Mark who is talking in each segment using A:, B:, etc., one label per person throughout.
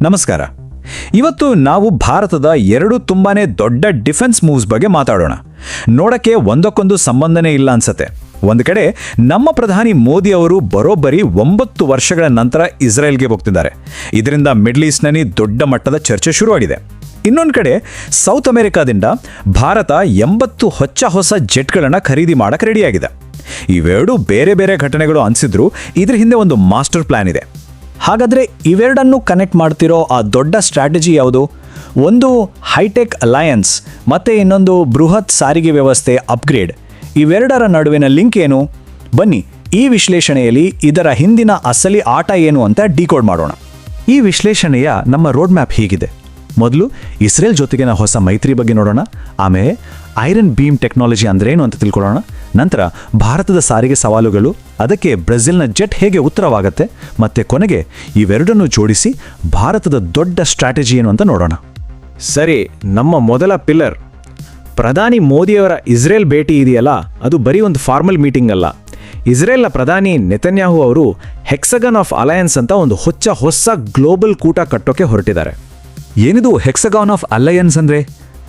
A: ನಮಸ್ಕಾರ. ಇವತ್ತು ನಾವು ಭಾರತದ ಎರಡು ತುಂಬಾನೇ ದೊಡ್ಡ ಡಿಫೆನ್ಸ್ ಮೂವ್ಸ್ ಬಗ್ಗೆ ಮಾತಾಡೋಣ. ನೋಡಕ್ಕೆ ಒಂದಕ್ಕೊಂದು ಸಂಬಂಧನೇ ಇಲ್ಲ ಅನ್ಸತ್ತೆ. ಒಂದು ಕಡೆ ನಮ್ಮ ಪ್ರಧಾನಿ ಮೋದಿ ಅವರು ಬರೋಬ್ಬರಿ 9 ವರ್ಷಗಳ ನಂತರ ಇಸ್ರೇಲ್ಗೆ ಹೋಗ್ತಿದ್ದಾರೆ. ಇದರಿಂದ ಮಿಡ್ಲ್ ಈಸ್ಟ್ನಲ್ಲಿ ದೊಡ್ಡ ಮಟ್ಟದ ಚರ್ಚೆ ಶುರುವಾಗಿದೆ. ಇನ್ನೊಂದು ಕಡೆ ಸೌತ್ ಅಮೆರಿಕಾದಿಂದ ಭಾರತ 80 ಹೊಸ ಜೆಟ್ಗಳನ್ನು ಖರೀದಿ ಮಾಡಕ್ಕೆ ರೆಡಿಯಾಗಿದೆ. ಇವೆರಡು ಬೇರೆ ಬೇರೆ ಘಟನೆಗಳು ಅನಿಸಿದ್ರು ಇದ್ರ ಹಿಂದೆ ಒಂದು ಮಾಸ್ಟರ್ ಪ್ಲಾನ್ ಇದೆ.
B: ಹಾಗಾದರೆ ಇವೆರಡನ್ನು ಕನೆಕ್ಟ್ ಮಾಡ್ತಿರೋ ಆ ದೊಡ್ಡ ಸ್ಟ್ರಾಟಜಿ ಯಾವುದು? ಒಂದು ಹೈಟೆಕ್ ಅಲಯನ್ಸ್ ಮತ್ತು ಇನ್ನೊಂದು ಬೃಹತ್ ಸಾರಿಗೆ ವ್ಯವಸ್ಥೆ ಅಪ್ಗ್ರೇಡ್. ಇವೆರಡರ ನಡುವಿನ ಲಿಂಕ್ ಏನು? ಬನ್ನಿ ಈ ವಿಶ್ಲೇಷಣೆಯಲ್ಲಿ ಇದರ ಹಿಂದಿನ ಅಸಲಿ ಆಟ ಏನು ಅಂತ ಡಿಕೋಡ್ ಮಾಡೋಣ.
A: ಈ ವಿಶ್ಲೇಷಣೆಯ ನಮ್ಮ ರೋಡ್ ಮ್ಯಾಪ್ ಹೀಗಿದೆ. ಮೊದಲು ಇಸ್ರೇಲ್ ಜೊತೆಗಿನ ಹೊಸ ಮೈತ್ರಿ ಬಗ್ಗೆ ನೋಡೋಣ. ಆಮೇಲೆ ಐರನ್ ಬೀಮ್ ಟೆಕ್ನಾಲಜಿ ಅಂದ್ರೇನು ಅಂತ ತಿಳ್ಕೊಳ್ಳೋಣ. ನಂತರ ಭಾರತದ ಸಾರಿಗೆ ಸವಾಲುಗಳು, ಅದಕ್ಕೆ ಬ್ರೆಜಿಲ್ನ ಜೆಟ್ ಹೇಗೆ ಉತ್ತರವಾಗುತ್ತೆ, ಮತ್ತೆ ಕೊನೆಗೆ ಇವೆರಡನ್ನು ಜೋಡಿಸಿ ಭಾರತದ ದೊಡ್ಡ ಸ್ಟ್ರಾಟಜಿ ಏನು ಅಂತ ನೋಡೋಣ.
C: ಸರಿ, ನಮ್ಮ ಮೊದಲ ಪಿಲ್ಲರ್ ಪ್ರಧಾನಿ ಮೋದಿಯವರ ಇಸ್ರೇಲ್ ಭೇಟಿ ಇದೆಯಲ್ಲ, ಅದು ಬರೀ ಒಂದು ಫಾರ್ಮಲ್ ಮೀಟಿಂಗ್ ಅಲ್ಲ. ಇಸ್ರೇಲ್ನ ಪ್ರಧಾನಿ ನೆತನ್ಯಾಹು ಅವರು ಹೆಕ್ಸಗನ್ ಆಫ್ ಅಲಯನ್ಸ್ ಅಂತ ಒಂದು ಹೊಸ ಗ್ಲೋಬಲ್ ಕೂಟ ಕಟ್ಟೋಕೆ ಹೊರಟಿದ್ದಾರೆ.
A: ಏನಿದು ಹೆಕ್ಸಗಾನ್ ಆಫ್ ಅಲಯನ್ಸ್ ಅಂದ್ರೆ?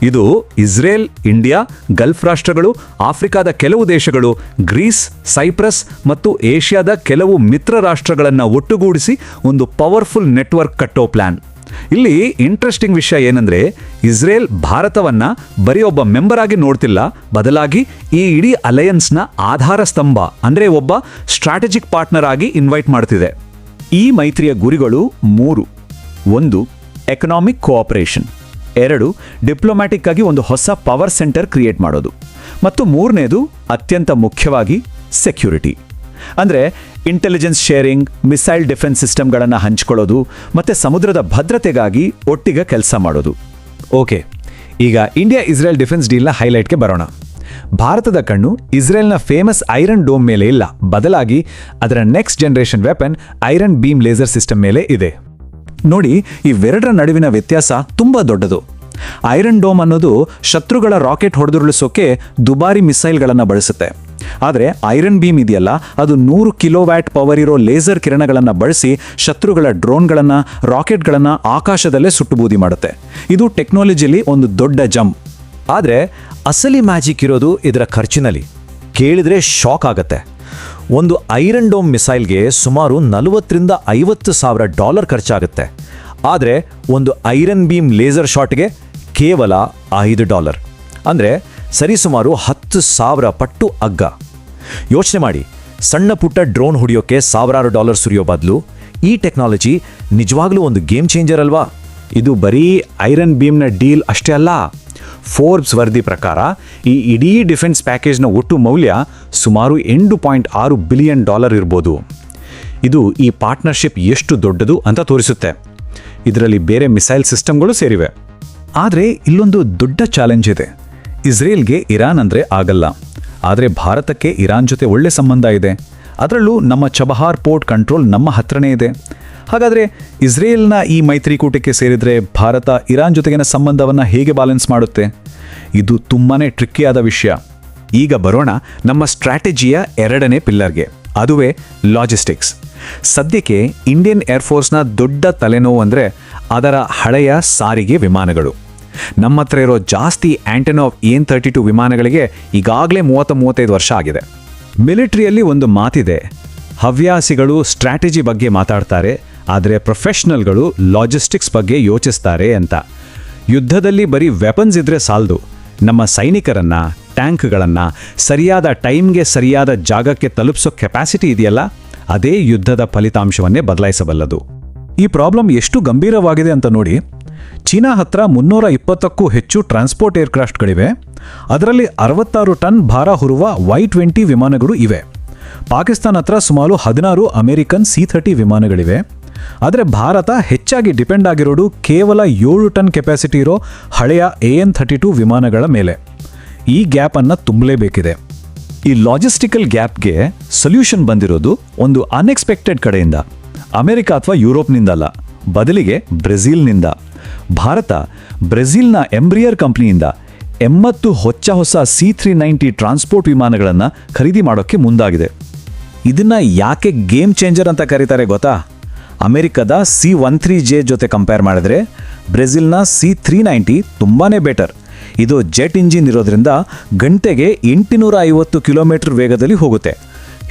A: ಇದು ಇಸ್ರೇಲ್, ಇಂಡಿಯಾ, ಗಲ್ಫ್ ರಾಷ್ಟ್ರಗಳು, ಆಫ್ರಿಕಾದ ಕೆಲವು ದೇಶಗಳು, ಗ್ರೀಸ್, ಸೈಪ್ರಸ್ ಮತ್ತು ಏಷ್ಯಾದ ಕೆಲವು ಮಿತ್ರ ರಾಷ್ಟ್ರಗಳನ್ನು ಒಟ್ಟುಗೂಡಿಸಿ ಒಂದು ಪವರ್ಫುಲ್ ನೆಟ್ವರ್ಕ್ ಕಟ್ಟೋ ಪ್ಲಾನ್. ಇಲ್ಲಿ ಇಂಟ್ರೆಸ್ಟಿಂಗ್ ವಿಷಯ ಏನಂದ್ರೆ, ಇಸ್ರೇಲ್ ಭಾರತವನ್ನ ಬರೀ ಒಬ್ಬ ಮೆಂಬರ್ ಆಗಿ ನೋಡ್ತಿಲ್ಲ, ಬದಲಾಗಿ ಈ ಇಡೀ ಅಲಯನ್ಸ್ನ ಆಧಾರ ಸ್ತಂಭ ಅಂದ್ರೆ ಒಬ್ಬ ಸ್ಟ್ರಾಟಜಿಕ್ ಪಾರ್ಟ್ನರ್ ಆಗಿ ಇನ್ವೈಟ್ ಮಾಡ್ತಿದೆ. ಈ ಮೈತ್ರಿಯ ಗುರಿಗಳು 3. 1. Economic cooperation. 2. ಡಿಪ್ಲೊಮ್ಯಾಟಿಕ್ ಆಗಿ ಒಂದು ಹೊಸ ಪವರ್ ಸೆಂಟರ್ ಕ್ರಿಯೇಟ್ ಮಾಡೋದು. ಮತ್ತು 3ನೇದು ಅತ್ಯಂತ ಮುಖ್ಯವಾಗಿ ಸೆಕ್ಯೂರಿಟಿ. ಅಂದರೆ ಇಂಟೆಲಿಜೆನ್ಸ್ ಶೇರಿಂಗ್, ಮಿಸೈಲ್ ಡಿಫೆನ್ಸ್ ಸಿಸ್ಟಮ್ಗಳನ್ನು ಹಂಚ್ಕೊಳ್ಳೋದು ಮತ್ತು ಸಮುದ್ರದ ಭದ್ರತೆಗಾಗಿ ಒಟ್ಟಿಗೆ ಕೆಲಸ ಮಾಡೋದು. ಓಕೆ, ಈಗ ಇಂಡಿಯಾ ಇಸ್ರೇಲ್ ಡಿಫೆನ್ಸ್ ಡೀಲ್ನ ಹೈಲೈಟ್ಗೆ ಬರೋಣ. ಭಾರತದ ಕಣ್ಣು ಇಸ್ರೇಲ್ನ ಫೇಮಸ್ ಐರನ್ ಡೋಮ್ ಮೇಲೆ ಇಲ್ಲ, ಬದಲಾಗಿ ಅದರ next generation weapon iron beam laser system ಮೇಲೆ ಇದೆ. ನೋಡಿ, ಇವೆರಡರ ನಡುವಿನ ವ್ಯತ್ಯಾಸ ತುಂಬಾ ದೊಡ್ಡದು. ಐರನ್ ಡೋಮ್ ಅನ್ನೋದು ಶತ್ರುಗಳ ರಾಕೆಟ್ ಹೊಡೆದುರುಳಿಸೋಕೆ ದುಬಾರಿ ಮಿಸೈಲ್ಗಳನ್ನು ಬಳಸುತ್ತೆ. ಆದರೆ ಐರನ್ ಬೀಮ್ ಇದೆಯಲ್ಲ, ಅದು 100 ಕಿಲೋವ್ಯಾಟ್ ಪವರ್ ಇರೋ ಲೇಸರ್ ಕಿರಣಗಳನ್ನು ಬಳಸಿ ಶತ್ರುಗಳ ಡ್ರೋನ್ಗಳನ್ನು, ರಾಕೆಟ್ಗಳನ್ನು ಆಕಾಶದಲ್ಲೇ ಸುಟ್ಟುಬೂದಿ ಮಾಡುತ್ತೆ. ಇದು ಟೆಕ್ನಾಲಜಿಲಿ ಒಂದು ದೊಡ್ಡ ಜಂಪ್.
B: ಆದರೆ ಅಸಲಿ ಮ್ಯಾಜಿಕ್ ಇರೋದು ಇದರ ಖರ್ಚಿನಲ್ಲಿ. ಕೇಳಿದ್ರೆ ಶಾಕ್ ಆಗತ್ತೆ. ಒಂದು ಐರನ್ ಡೋಮ್ ಮಿಸೈಲ್ಗೆ ಸುಮಾರು $40,000-50,000 ಖರ್ಚಾಗುತ್ತೆ. ಆದರೆ ಒಂದು ಐರನ್ ಬೀಮ್ ಲೇಸರ್ ಶಾಟ್ಗೆ ಕೇವಲ $5. ಅಂದರೆ ಸರಿಸುಮಾರು 10,000 ಪಟ್ಟು ಅಗ್ಗ. ಯೋಚನೆ ಮಾಡಿ, ಸಣ್ಣ ಪುಟ್ಟ ಡ್ರೋನ್ ಹೊಡೆಯೋಕೆ $1,000 ಸುರಿಯೋ ಬದಲು ಈ ಟೆಕ್ನಾಲಜಿ ನಿಜವಾಗ್ಲೂ ಒಂದು ಗೇಮ್ ಚೇಂಜರ್ ಅಲ್ವಾ?
A: ಇದು ಬರೀ ಐರನ್ ಬೀಮ್ನ ಡೀಲ್ ಅಷ್ಟೇ ಅಲ್ಲ. ಫೋರ್ಬ್ಸ್ ವರದಿ ಪ್ರಕಾರ ಈ ಇಡೀ ಡಿಫೆನ್ಸ್ ಪ್ಯಾಕೇಜ್ನ ಒಟ್ಟು ಮೌಲ್ಯ ಸುಮಾರು $8.6 ಬಿಲಿಯನ್ ಇರ್ಬೋದು. ಇದು ಈ ಪಾರ್ಟ್ನರ್ಶಿಪ್ ಎಷ್ಟು ದೊಡ್ಡದು ಅಂತ ತೋರಿಸುತ್ತೆ. ಇದರಲ್ಲಿ ಬೇರೆ ಮಿಸೈಲ್ ಸಿಸ್ಟಮ್ಗಳು ಸೇರಿವೆ. ಆದರೆ ಇಲ್ಲೊಂದು ದೊಡ್ಡ ಚಾಲೆಂಜ್ ಇದೆ. ಇಸ್ರೇಲ್ಗೆ ಇರಾನ್ ಅಂದರೆ ಆಗಲ್ಲ, ಆದರೆ ಭಾರತಕ್ಕೆ ಇರಾನ್ ಜೊತೆ ಒಳ್ಳೆ ಸಂಬಂಧ ಇದೆ. ಅದರಲ್ಲೂ ನಮ್ಮ ಚಬಹಾರ್ ಪೋರ್ಟ್ ಕಂಟ್ರೋಲ್ ನಮ್ಮ ಹತ್ರನೇ ಇದೆ. ಹಾಗಾದರೆ ಇಸ್ರೇಲ್ನ ಈ ಮೈತ್ರಿಕೂಟಕ್ಕೆ ಸೇರಿದರೆ ಭಾರತ ಇರಾನ್ ಜೊತೆಗಿನ ಸಂಬಂಧವನ್ನು ಹೇಗೆ ಬ್ಯಾಲೆನ್ಸ್ ಮಾಡುತ್ತೆ? ಇದು ತುಂಬಾನೇ ಟ್ರಿಕ್ಕಿಯಾದ ವಿಷಯ. ಈಗ ಬರೋಣ ನಮ್ಮ ಸ್ಟ್ರಾಟಜಿಯ 2ನೇ ಪಿಲ್ಲರ್ಗೆ, ಅದುವೇ ಲಾಜಿಸ್ಟಿಕ್ಸ್. ಸದ್ಯಕ್ಕೆ ಇಂಡಿಯನ್ ಏರ್ಫೋರ್ಸ್ನ ದೊಡ್ಡ ತಲೆನೋವು ಅಂದರೆ ಅದರ ಹಳೆಯ ಸಾರಿಗೆ ವಿಮಾನಗಳು. ನಮ್ಮ ಹತ್ರ ಇರೋ ಜಾಸ್ತಿ ಆಂಟೆನೋವ್ AN-32 ವಿಮಾನಗಳಿಗೆ ಈಗಾಗಲೇ 30-35 ವರ್ಷ ಆಗಿದೆ. ಮಿಲಿಟರಿಯಲ್ಲಿ ಒಂದು ಮಾತಿದೆ, ಹವ್ಯಾಸಿಗಳು ಸ್ಟ್ರಾಟಜಿ ಬಗ್ಗೆ ಮಾತಾಡ್ತಾರೆ, ಆದರೆ ಪ್ರೊಫೆಷನಲ್ಗಳು ಲಾಜಿಸ್ಟಿಕ್ಸ್ ಬಗ್ಗೆ ಯೋಚಿಸ್ತಾರೆ ಅಂತ. ಯುದ್ಧದಲ್ಲಿ ಬರೀ ವೆಪನ್ಸ್ ಇದ್ರೆ ಸಾಲದು. ನಮ್ಮ ಸೈನಿಕರನ್ನ, ಟ್ಯಾಂಕ್ಗಳನ್ನು ಸರಿಯಾದ ಟೈಮ್ಗೆ ಸರಿಯಾದ ಜಾಗಕ್ಕೆ ತಲುಪಿಸೋ ಕೆಪಾಸಿಟಿ ಇದೆಯಲ್ಲ, ಅದೇ ಯುದ್ಧದ ಫಲಿತಾಂಶವನ್ನೇ ಬದಲಾಯಿಸಬಲ್ಲದು. ಈ ಪ್ರಾಬ್ಲಮ್ ಎಷ್ಟು ಗಂಭೀರವಾಗಿದೆ ಅಂತ ನೋಡಿ. ಚೀನಾ ಹತ್ರ 320ಕ್ಕೂ ಹೆಚ್ಚು ಟ್ರಾನ್ಸ್ಪೋರ್ಟ್ ಏರ್ಕ್ರಾಫ್ಟ್ಗಳಿವೆ. ಅದರಲ್ಲಿ 66 ಟನ್ ಭಾರ ಹೊರುವ Y-20 ವಿಮಾನಗಳು ಇವೆ. ಪಾಕಿಸ್ತಾನ ಹತ್ರ ಸುಮಾರು 16 ಅಮೆರಿಕನ್ C-30 ವಿಮಾನಗಳಿವೆ. ಆದರೆ ಭಾರತ ಹೆಚ್ಚಾಗಿ ಡಿಪೆಂಡ್ ಆಗಿರೋದು ಕೇವಲ 7 ಟನ್ ಕೆಪಾಸಿಟಿ ಇರೋ ಹಳೆಯ AN-32 ವಿಮಾನಗಳ ಮೇಲೆ. ಈ ಗ್ಯಾಪನ್ನು ತುಂಬಲೇಬೇಕಿದೆ. ಈ ಲಾಜಿಸ್ಟಿಕಲ್ ಗ್ಯಾಪ್ಗೆ ಸೊಲ್ಯೂಷನ್ ಬಂದಿರೋದು ಒಂದು ಅನ್ಎಕ್ಸ್ಪೆಕ್ಟೆಡ್ ಕಡೆಯಿಂದ. ಅಮೆರಿಕ ಅಥವಾ ಯುರೋಪ್ನಿಂದಲ್ಲ, ಬದಲಿಗೆ ಬ್ರೆಜಿಲ್ನಿಂದ. ಭಾರತ ಬ್ರೆಜಿಲ್ನ ಎಂಬ್ರಿಯರ್ ಕಂಪ್ನಿಯಿಂದ 80 ಹೊಸ C-390 ಟ್ರಾನ್ಸ್ಪೋರ್ಟ್ ವಿಮಾನಗಳನ್ನು ಖರೀದಿ ಮಾಡೋಕ್ಕೆ ಮುಂದಾಗಿದೆ. ಇದನ್ನ ಯಾಕೆ ಗೇಮ್ ಚೇಂಜರ್ ಅಂತ ಕರೀತಾರೆ ಗೊತ್ತಾ?
B: ಅಮೆರಿಕದ C-130J ಜೊತೆ ಕಂಪೇರ್ ಮಾಡಿದ್ರೆ ಬ್ರೆಜಿಲ್ನ C-390 ತುಂಬಾ ಬೆಟರ್. ಇದು ಜೆಟ್ ಇಂಜಿನ್ ಇರೋದ್ರಿಂದ ಗಂಟೆಗೆ 850 ಕಿಲೋಮೀಟರ್ ವೇಗದಲ್ಲಿ ಹೋಗುತ್ತೆ,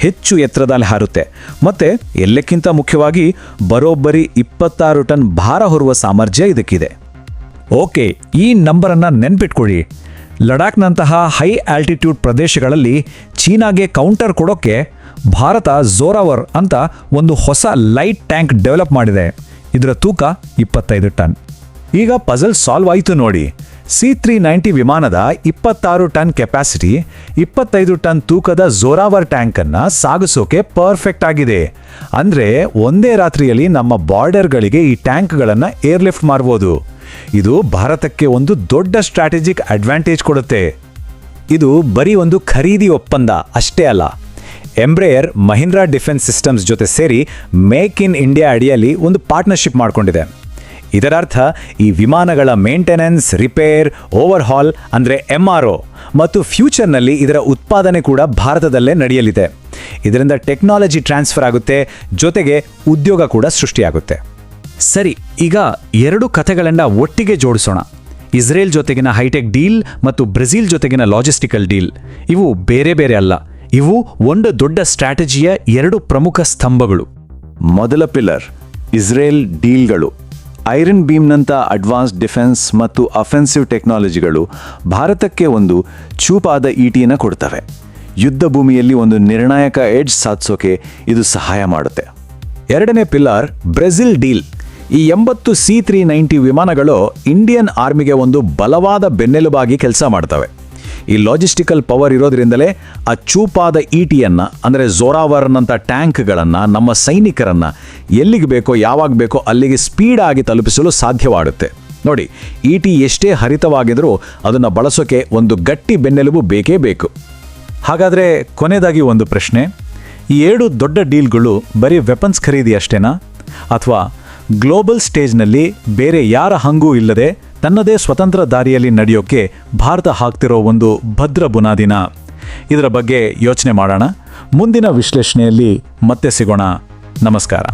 B: ಹೆಚ್ಚು ಎತ್ತರದಲ್ಲಿ ಹಾರುತ್ತೆ, ಮತ್ತು ಎಲ್ಲಕ್ಕಿಂತ ಮುಖ್ಯವಾಗಿ ಬರೋಬ್ಬರಿ 26 ಟನ್ ಭಾರ ಹೊರುವ ಸಾಮರ್ಥ್ಯ ಇದಕ್ಕಿದೆ. ಓಕೆ, ಈ ನಂಬರನ್ನು ನೆನ್ಪಿಟ್ಕೊಳ್ಳಿ. ಲಡಾಖ್ನಂತಹ ಹೈ ಆಲ್ಟಿಟ್ಯೂಡ್ ಪ್ರದೇಶಗಳಲ್ಲಿ ಚೀನಾಗೆ ಕೌಂಟರ್ ಕೊಡೋಕ್ಕೆ ಭಾರತ ಝೋರಾವರ್ ಅಂತ ಒಂದು ಹೊಸ ಲೈಟ್ ಟ್ಯಾಂಕ್ ಡೆವಲಪ್ ಮಾಡಿದೆ. ಇದರ ತೂಕ 25 ಟನ್. ಈಗ ಪಜಲ್ ಸಾಲ್ವ್ ಆಯಿತು ನೋಡಿ. C-390 ವಿಮಾನದ 26 ಟನ್ ಕೆಪಾಸಿಟಿ 25 ಟನ್ ತೂಕದ ಝೋರಾವರ್ ಟ್ಯಾಂಕನ್ನು ಸಾಗಿಸೋಕೆ ಪರ್ಫೆಕ್ಟ್ ಆಗಿದೆ. ಅಂದರೆ ಒಂದೇ ರಾತ್ರಿಯಲ್ಲಿ ನಮ್ಮ ಬಾರ್ಡರ್ಗಳಿಗೆ ಈ ಟ್ಯಾಂಕ್ಗಳನ್ನು ಏರ್ಲಿಫ್ಟ್ ಮಾಡ್ಬೋದು. ಇದು ಭಾರತಕ್ಕೆ ಒಂದು ದೊಡ್ಡ ಸ್ಟ್ರಾಟಜಿಕ್ ಅಡ್ವಾಂಟೇಜ್ ಕೊಡುತ್ತೆ. ಇದು ಬರೀ ಒಂದು ಖರೀದಿ ಒಪ್ಪಂದ ಅಷ್ಟೇ ಅಲ್ಲ. ಎಂಬ್ರೇಯರ್ ಮಹೀಂದ್ರಾ ಡಿಫೆನ್ಸ್ ಸಿಸ್ಟಮ್ಸ್ ಜೊತೆ ಸೇರಿ ಮೇಕ್ ಇನ್ ಇಂಡಿಯಾ ಅಡಿಯಲ್ಲಿ ಒಂದು ಪಾರ್ಟ್ನರ್ಶಿಪ್ ಮಾಡಿಕೊಂಡಿದೆ. ಇದರರ್ಥ ಈ ವಿಮಾನಗಳ ಮೇಂಟೆನೆನ್ಸ್, ರಿಪೇರ್, ಓವರ್ಹಾಲ್ ಅಂದರೆ MRO ಮತ್ತು ಫ್ಯೂಚರ್ನಲ್ಲಿ ಇದರ ಉತ್ಪಾದನೆ ಕೂಡ ಭಾರತದಲ್ಲೇ ನಡೆಯಲಿದೆ. ಇದರಿಂದ ಟೆಕ್ನಾಲಜಿ ಟ್ರಾನ್ಸ್ಫರ್ ಆಗುತ್ತೆ, ಜೊತೆಗೆ ಉದ್ಯೋಗ ಕೂಡ ಸೃಷ್ಟಿಯಾಗುತ್ತೆ. ಸರಿ, ಈಗ ಎರಡು ಕಥೆಗಳನ್ನ ಒಟ್ಟಿಗೆ ಜೋಡಿಸೋಣ. ಇಸ್ರೇಲ್ ಜೊತೆಗಿನ ಹೈಟೆಕ್ ಡೀಲ್ ಮತ್ತು ಬ್ರೆಜಿಲ್ ಜೊತೆಗಿನ ಲಾಜಿಸ್ಟಿಕಲ್ ಡೀಲ್. ಇವು ಬೇರೆ ಬೇರೆ ಅಲ್ಲ, ಇವು ಒಂದು ದೊಡ್ಡ ಸ್ಟ್ರಾಟಜಿಯ ಎರಡು ಪ್ರಮುಖ ಸ್ತಂಭಗಳು.
A: ಮೊದಲ ಪಿಲ್ಲರ್ ಇಸ್ರೇಲ್ ಡೀಲ್ಗಳು. ಐರನ್ ಬೀಮ್ನಂಥ ಅಡ್ವಾನ್ಸ್ಡ್ ಡಿಫೆನ್ಸ್ ಮತ್ತು ಅಫೆನ್ಸಿವ್ ಟೆಕ್ನಾಲಜಿಗಳು ಭಾರತಕ್ಕೆ ಒಂದು ಚೂಪಾದ ಈಟಿಯನ್ನು ಕೊಡ್ತವೆ. ಯುದ್ಧ ಭೂಮಿಯಲ್ಲಿ ಒಂದು ನಿರ್ಣಾಯಕ ಎಡ್ಜ್ ಸಾಧಿಸೋಕೆ ಇದು ಸಹಾಯ ಮಾಡುತ್ತೆ.
B: ಎರಡನೇ ಪಿಲ್ಲರ್ ಬ್ರೆಜಿಲ್ ಡೀಲ್. ಈ 80 C-390 ವಿಮಾನಗಳು ಇಂಡಿಯನ್ ಆರ್ಮಿಗೆ ಒಂದು ಬಲವಾದ ಬೆನ್ನೆಲುಬಾಗಿ ಕೆಲಸ ಮಾಡ್ತವೆ. ಈ ಲಾಜಿಸ್ಟಿಕಲ್ ಪವರ್ ಇರೋದ್ರಿಂದಲೇ ಆ ಚೂಪಾದ ಈಟಿಯನ್ನು ಅಂದರೆ ಝೋರಾವರ್ನಂಥ ಟ್ಯಾಂಕ್ಗಳನ್ನು ನಮ್ಮ ಸೈನಿಕರನ್ನು ಎಲ್ಲಿಗೆ ಬೇಕೋ ಯಾವಾಗ ಬೇಕೋ ಅಲ್ಲಿಗೆ ಸ್ಪೀಡಾಗಿ ತಲುಪಿಸಲು ಸಾಧ್ಯವಾಗುತ್ತೆ. ನೋಡಿ, ಈಟಿ ಎಷ್ಟೇ ಹರಿತವಾಗಿದ್ರೂ ಅದನ್ನು ಬಳಸೋಕೆ ಒಂದು ಗಟ್ಟಿ ಬೆನ್ನೆಲುಬು ಬೇಕೇ ಬೇಕು.
A: ಹಾಗಾದರೆ ಕೊನೆಯದಾಗಿ ಒಂದು ಪ್ರಶ್ನೆ. ಈ 7 ದೊಡ್ಡ ಡೀಲ್ಗಳು ಬರೀ ವೆಪನ್ಸ್ ಖರೀದಿ ಅಷ್ಟೇನಾ, ಅಥವಾ ಗ್ಲೋಬಲ್ ಸ್ಟೇಜ್ನಲ್ಲಿ ಬೇರೆ ಯಾರ ಹಂಗೂ ಇಲ್ಲದೆ ತನ್ನದೇ ಸ್ವತಂತ್ರ ದಾರಿಯಲ್ಲಿ ನಡೆಯೋಕ್ಕೆ ಭಾರತ ಹಾಕ್ತಿರೋ ಒಂದು ಭದ್ರ ಬುನಾದಿನ? ಇದರ ಬಗ್ಗೆ ಯೋಚನೆ ಮಾಡೋಣ. ಮುಂದಿನ ವಿಶ್ಲೇಷಣೆಯಲ್ಲಿ ಮತ್ತೆ ಸಿಗೋಣ. ನಮಸ್ಕಾರ.